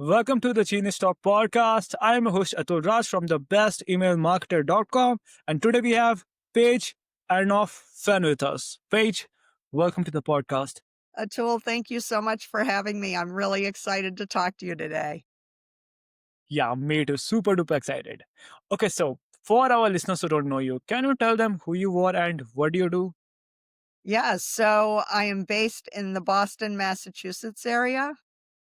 Welcome to the Genius Talk podcast. I am your host Atul Raj from the bestemailmarketer.com. And today we have Paige Arnof-Fenn with us. Paige, welcome to the podcast. Atul, thank you so much for having me. I'm really excited to talk to you today. Yeah, me too. Super duper excited. Okay, so for our listeners who don't know you, can you tell them who you are and what do you do? Yeah, so I am based in the Boston, Massachusetts area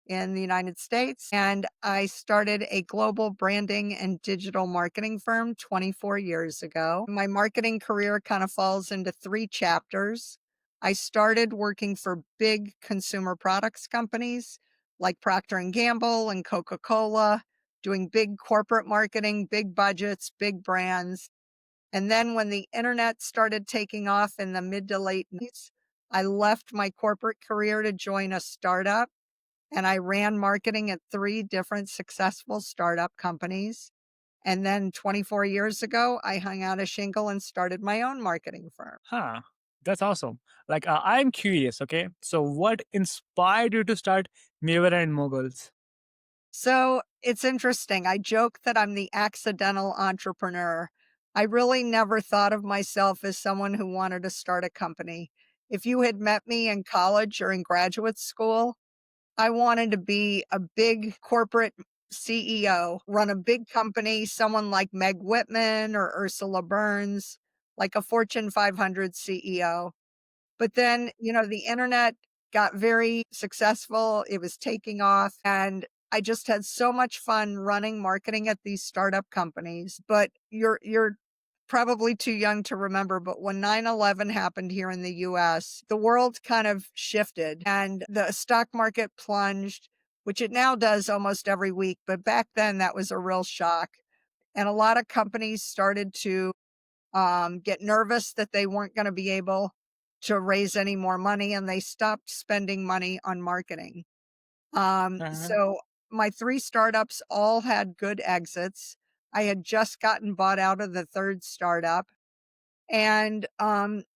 in the United States, and I started a global branding and digital marketing firm 24 years ago. My marketing career kind of falls into three chapters. I started working for big consumer products companies like Procter and Gamble and Coca-Cola, doing big corporate marketing, big budgets, big brands. And then when the internet started taking off in the mid to late 90s, I left my corporate career to join a startup, and I ran marketing at three different successful startup companies. And then 24 years ago, I hung out a shingle and started my own marketing firm. Huh, that's awesome. I'm curious, okay? So, what inspired you to start Maver and Moguls? So it's interesting. I joke that I'm the accidental entrepreneur. I really never thought of myself as someone who wanted to start a company. If you had met me in college or in graduate school, I wanted to be a big corporate CEO, run a big company, someone like Meg Whitman or Ursula Burns, like a Fortune 500 CEO. But then, the internet got very successful. It was taking off, and I just had so much fun running marketing at these startup companies. But you're probably too young to remember, but when 9/11 happened here in the US, the world kind of shifted and the stock market plunged, which it now does almost every week. But back then, that was a real shock. And a lot of companies started to get nervous that they weren't going to be able to raise any more money, and they stopped spending money on marketing. Uh-huh. So my three startups all had good exits. I had just gotten bought out of the third startup. And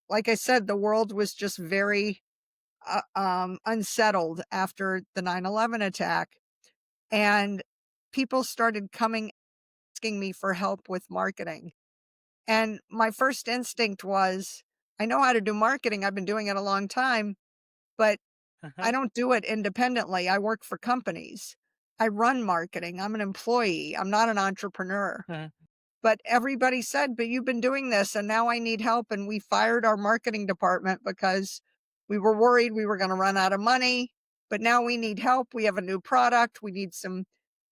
like I said, the world was just very unsettled after the 9/11 attack. And people started coming asking me for help with marketing. And my first instinct was, I know how to do marketing. I've been doing it a long time, but I Uh-huh. don't do it independently. I work for companies. I run marketing. I'm an employee. I'm not an entrepreneur. Uh-huh. But everybody said, but you've been doing this and now I need help. And we fired our marketing department because we were worried we were going to run out of money. But now we need help. We have a new product. We need some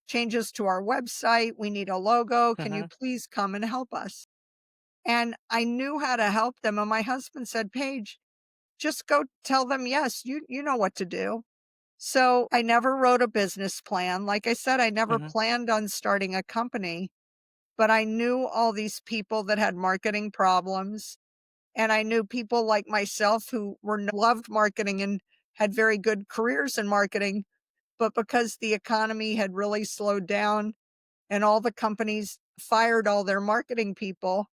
changes to our website. We need a logo. Can you Uh-huh. please come and help us? And I knew how to help them, and my husband said, "Paige, just go tell them yes, you know what to do." So, I never wrote a business plan. Like I said, I never Uh-huh. planned on starting a company, but I knew all these people that had marketing problems, and I knew people like myself who loved marketing and had very good careers in marketing, but because the economy had really slowed down and all the companies fired all their marketing people,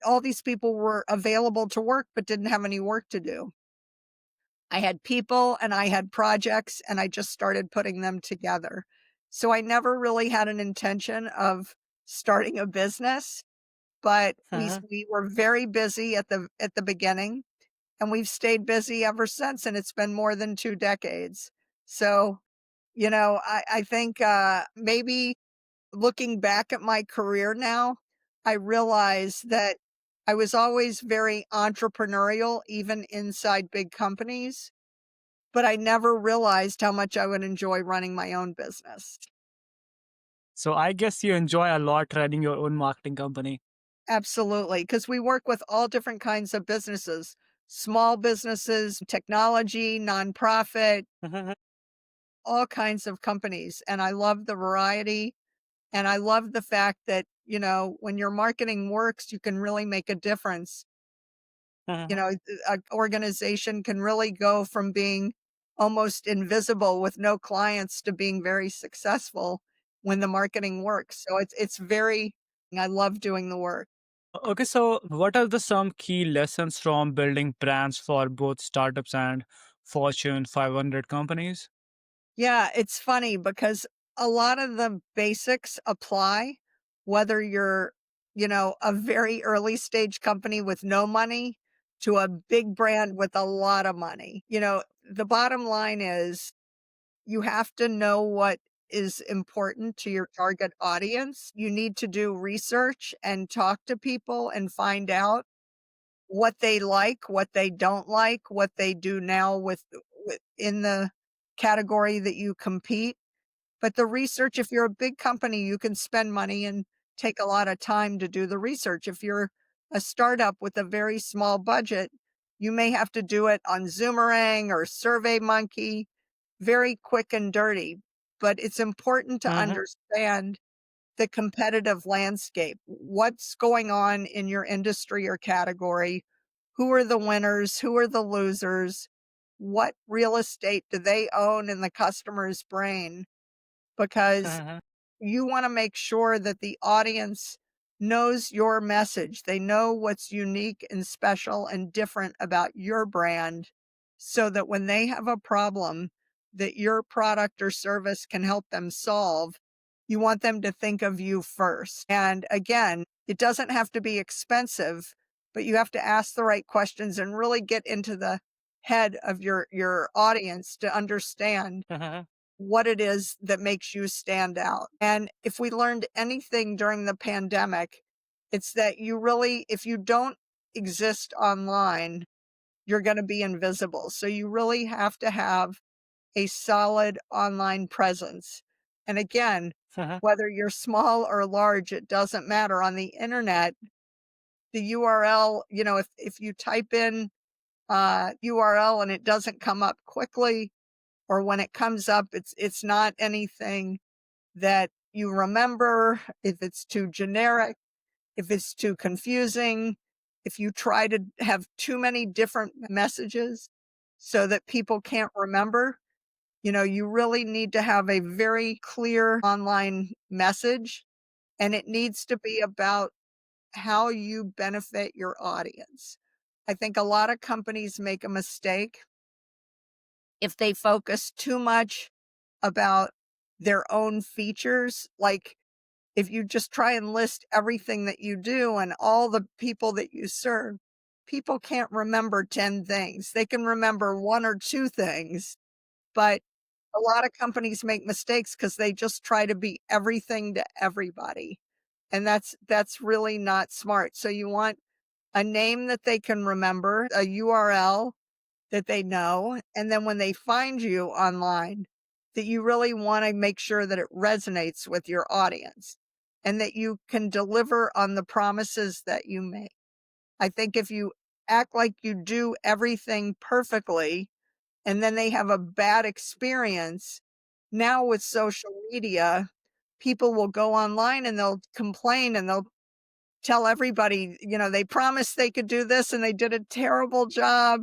all these people were available to work, but didn't have any work to do. I had people and I had projects, and I just started putting them together. So I never really had an intention of starting a business, but Uh-huh. we were very busy at the beginning, and we've stayed busy ever since, and it's been more than 2 decades. So, I think, maybe looking back at my career now, I realize that I was always very entrepreneurial, even inside big companies, but I never realized how much I would enjoy running my own business. So, I guess you enjoy a lot running your own marketing company. Absolutely, because we work with all different kinds of businesses, small businesses, technology, nonprofit, Uh-huh. all kinds of companies. And I love the variety. And I love the fact that, when your marketing works, you can really make a difference. Uh-huh. An organization can really go from being almost invisible with no clients to being very successful when the marketing works. So it's very I love doing the work. Okay, so what are the some key lessons from building brands for both startups and Fortune 500 companies? Yeah, it's funny because a lot of the basics apply, whether you're, a very early stage company with no money to a big brand with a lot of money. The bottom line is you have to know what is important to your target audience. You need to do research and talk to people and find out what they like, what they don't like, what they do now with in the category that you compete. But the research, if you're a big company, you can spend money and take a lot of time to do the research. If you're a startup with a very small budget, you may have to do it on Zoomerang or SurveyMonkey, very quick and dirty. But it's important to Mm-hmm. understand the competitive landscape. What's going on in your industry or category? Who are the winners? Who are the losers? What real estate do they own in the customer's brain? Because Mm-hmm. you want to make sure that the audience knows your message. They know what's unique and special and different about your brand so that when they have a problem that your product or service can help them solve, you want them to think of you first. And again, it doesn't have to be expensive, but you have to ask the right questions and really get into the head of your audience to understand Mm-hmm. what it is that makes you stand out. And if we learned anything during the pandemic, it's that if you don't exist online, you're going to be invisible. So you really have to have a solid online presence. And again, Mm-hmm. whether you're small or large, it doesn't matter. On the internet, the URL, if you type in URL and it doesn't come up quickly, or when it comes up, it's not anything that you remember, if it's too generic, if it's too confusing, if you try to have too many different messages so that people can't remember, you really need to have a very clear online message, and it needs to be about how you benefit your audience. I think a lot of companies make a mistake if they focus too much about their own features. Like, if you just try and list everything that you do and all the people that you serve, people can't remember 10 things. They can remember one or two things, but a lot of companies make mistakes because they just try to be everything to everybody. And that's really not smart. So you want a name that they can remember, a URL that they know, and then when they find you online, that you really wanna make sure that it resonates with your audience and that you can deliver on the promises that you make. I think if you act like you do everything perfectly and then they have a bad experience, now with social media, people will go online and they'll complain and they'll tell everybody, they promised they could do this and they did a terrible job.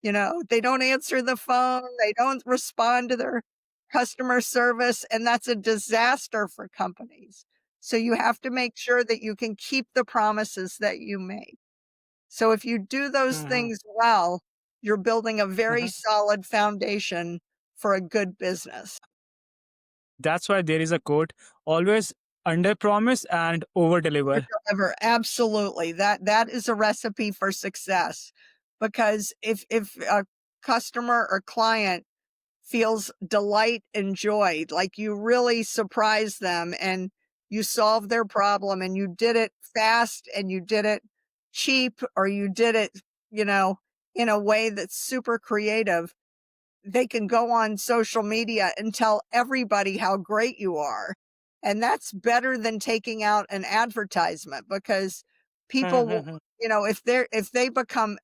They don't answer the phone, they don't respond to their customer service, and that's a disaster for companies. So you have to make sure that you can keep the promises that you make. So if you do those Mm-hmm. things well, you're building a very Mm-hmm. solid foundation for a good business. That's why there is a quote: always under promise and over deliver. Deliver, absolutely. That is a recipe for success, because if a customer or client feels delight and joy, like you really surprised them and you solved their problem and you did it fast and you did it cheap, or you did it, you know, in a way that's super creative, they can go on social media and tell everybody how great you are. And that's better than taking out an advertisement, because people will, Mm-hmm. if they become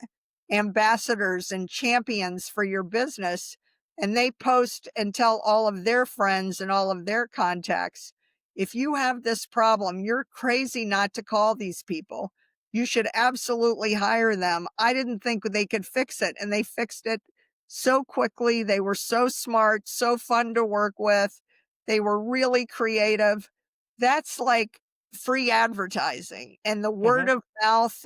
ambassadors and champions for your business and they post and tell all of their friends and all of their contacts, if you have this problem, you're crazy not to call these people. You should absolutely hire them. I didn't think they could fix it, and they fixed it so quickly. They were so smart, so fun to work with. They were really creative. That's like free advertising. And the word Mm-hmm. of mouth,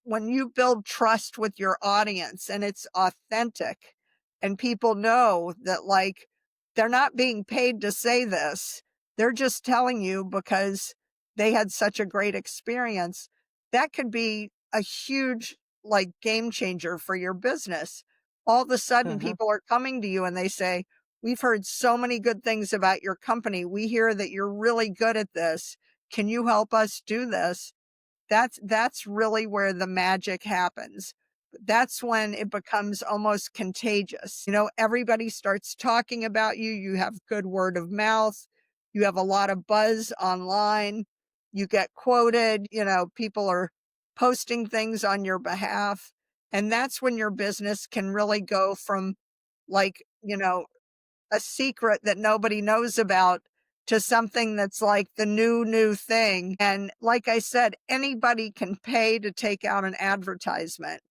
when you build trust with your audience and it's authentic and people know that, like, they're not being paid to say this. They're just telling you because they had such a great experience. That could be a huge, like, game changer for your business. All of a sudden, Mhm. people are coming to you and they say, "We've heard so many good things about your company. We hear that you're really good at this. Can you help us do this?" That's really where the magic happens. That's when it becomes almost contagious. Everybody starts talking about you. You have good word of mouth. You have a lot of buzz online. You get quoted. People are posting things on your behalf. And that's when your business can really go from, like, a secret that nobody knows about to something that's like the new thing. And like I said, anybody can pay to take out an advertisement.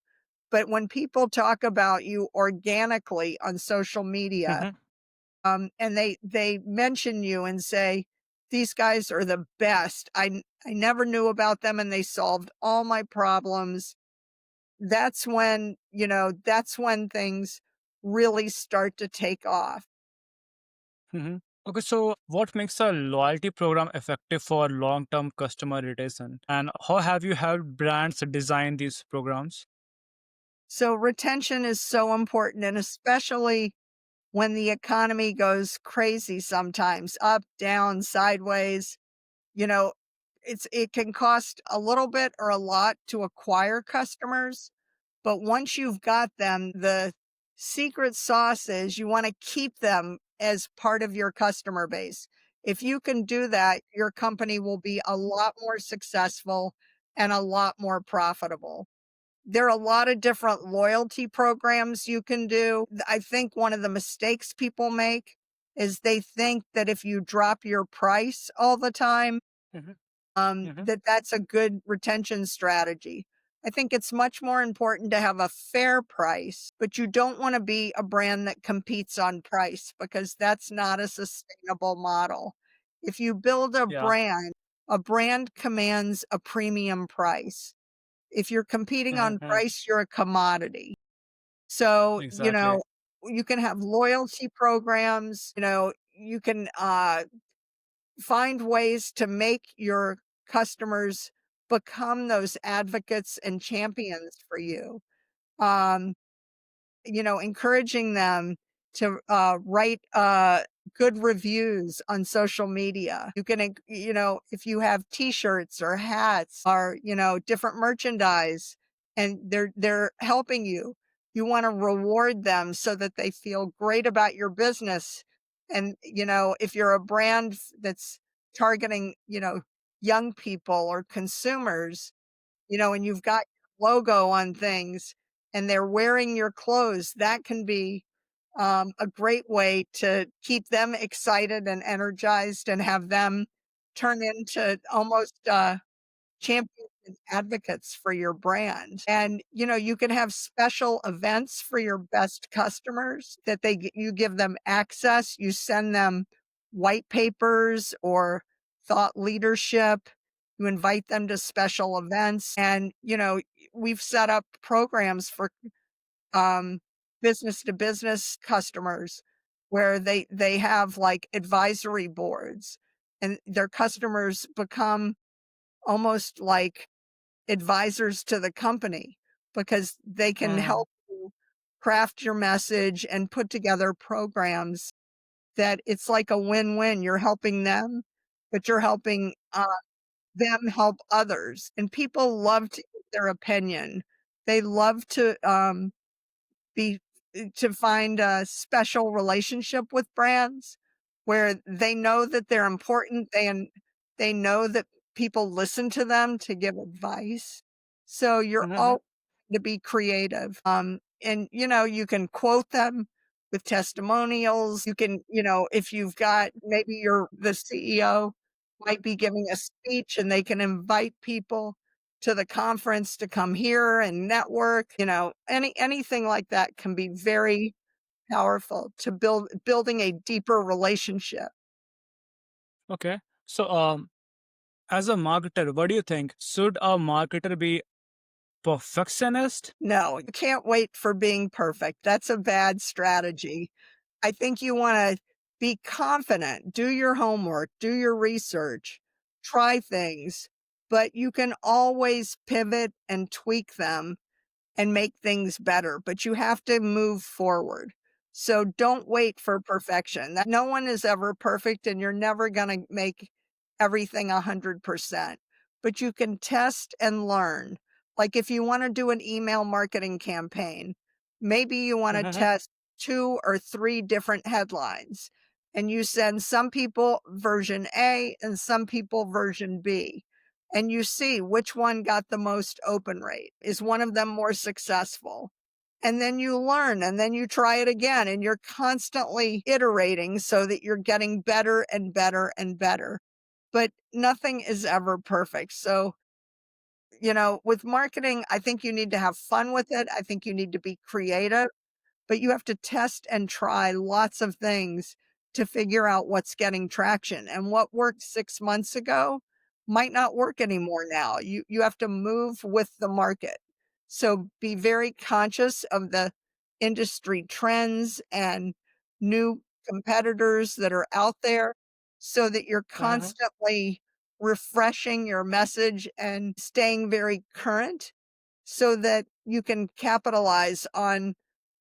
But when people talk about you organically on social media, Mhm. and they mention you and say, "These guys are the best. I never knew about them and they solved all my problems." That's when things really start to take off. Mhm. Okay, so what makes a loyalty program effective for long-term customer retention, and how have you helped brands design these programs? So retention is so important, and especially when the economy goes crazy sometimes, up, down, sideways, you know, it can cost a little bit or a lot to acquire customers, but once you've got them, the secret sauce is you want to keep them as part of your customer base. If you can do that, your company will be a lot more successful and a lot more profitable. There are a lot of different loyalty programs you can do. I think one of the mistakes people make is they think that if you drop your price all the time, Mhm. Mhm. that that's a good retention strategy. I think it's much more important to have a fair price, but you don't want to be a brand that competes on price because that's not a sustainable model. If you build Yeah. a brand commands a premium price. If you're competing on Mhm. price, you're a commodity. So, Exactly. you can have loyalty programs, you can find ways to make your customers become those advocates and champions for you. Um, encouraging them to write good reviews on social media. You can, if you have t-shirts or hats or, different merchandise and they're helping you, you want to reward them so that they feel great about your business. And, if you're a brand that's targeting, young people or consumers, and you've got your logo on things and they're wearing your clothes, that can be a great way to keep them excited and energized and have them turn into almost champions and advocates for your brand. And, you can have special events for your best customers that you give them access, you send them white papers or thought leadership. You invite them to special events and, we've set up programs for um, business to business customers where they have like advisory boards and their customers become almost like advisors to the company because they can Mhm. help you craft your message and put together programs that it's like a win-win. You're helping them, but you're helping them help others. And people love to give their opinion. They love be to find a special relationship with brands where they know that they're important and they know that people listen to them to give advice. So you're Mhm. all to be creative. And you can quote them with testimonials. You can, if you've got maybe you're the CEO might be giving a speech and they can invite people to the conference to come here and network, anything like that can be very powerful to building a deeper relationship. Okay. So, as a marketer, what do you think? Should a marketer be perfectionist? No, you can't wait for being perfect. That's a bad strategy. I think you wanna Be confident, do your homework, do your research, try things, but you can always pivot and tweak them and make things better, but you have to move forward. So don't wait for perfection. That no one is ever perfect and you're never going to make everything 100%, but you can test and learn. Like if you want to do an email marketing campaign, maybe you want to Mhm. test 2 or 3 different headlines and you send some people version A and some people version B and you see which one got the most open rate. Is one of them more successful? And then you learn and then you try it again and you're constantly iterating so that you're getting better and better and better. But nothing is ever perfect. So, with marketing, I think you need to have fun with it. I think you need to be creative, but you have to test and try lots of things to figure out what's getting traction. And what worked 6 months ago might not work anymore now. You have to move with the market. So be very conscious of the industry trends and new competitors that are out there so that you're Mhm. constantly refreshing your message and staying very current so that you can capitalize on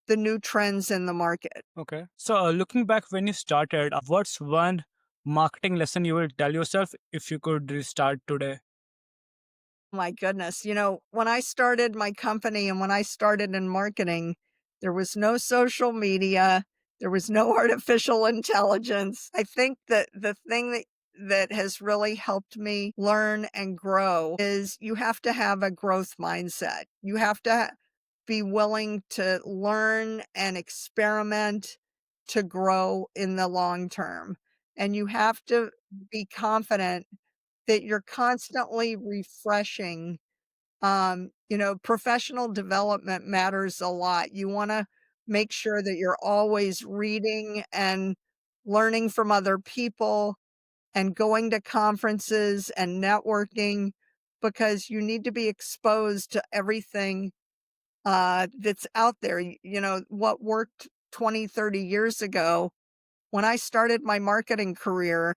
the new trends in the market. Okay. So, looking back when you started, what's one marketing lesson you will tell yourself if you could restart today? My goodness, when I started my company and when I started in marketing, there was no social media, there was no artificial intelligence. I think that the thing that has really helped me learn and grow is you have to have a growth mindset. You have to be willing to learn and experiment to grow in the long term. And you have to be confident that you're constantly refreshing. Professional development matters a lot. You wanna make sure that you're always reading and learning from other people and going to conferences and networking because you need to be exposed to everything, that's out there. What worked 20, 30 years ago when I started my marketing career,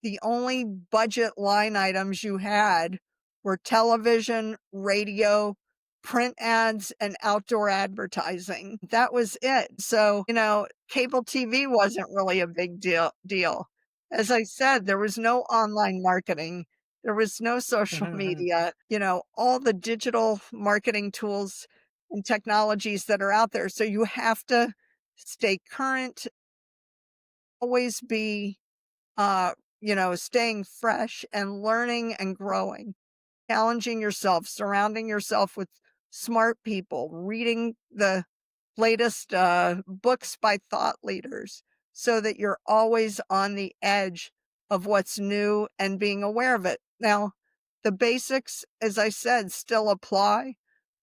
the only budget line items you had were television, radio, print ads, and outdoor advertising. That was it. So, cable TV wasn't really a big deal. As I said, there was no online marketing. There was no social Mhm. media, all the digital marketing tools and technologies that are out there. So you have to stay current, always be staying fresh and learning and growing, challenging yourself, surrounding yourself with smart people, reading the latest books by thought leaders so that you're always on the edge of what's new and being aware of it. Now, the basics, as I said, still apply,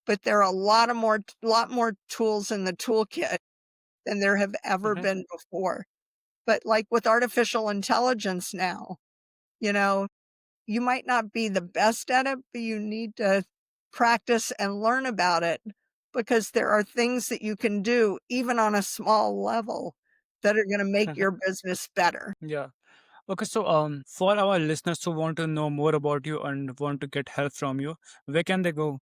but there are a lot more tools in the toolkit than there have ever Mhm. been before. But like with artificial intelligence now, you know, you might not be the best at it, but you need to practice and learn about it because there are things that you can do even on a small level that are gonna make your Mhm. business better. Yeah. Okay. So, for our listeners who want to know more about you and want to get help from you, where can they go?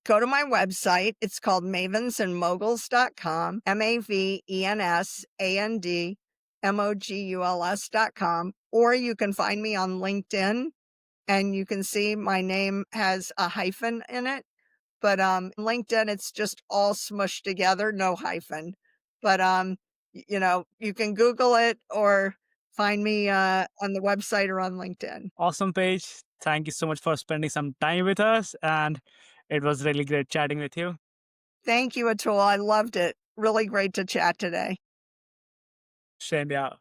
Go to my website. It's called mavensandmoguls.com, mavensandmoguls.com, or you can find me on LinkedIn and you can see my name has a hyphen in it. But, LinkedIn, it's just all smushed together, no hyphen. But, you can Google it or find me, on the website or on LinkedIn. Awesome, Paige. Thank you so much for spending some time with us, and it was really great chatting with you. Thank you, Atul. I loved it. Really great to chat today. Same, yeah.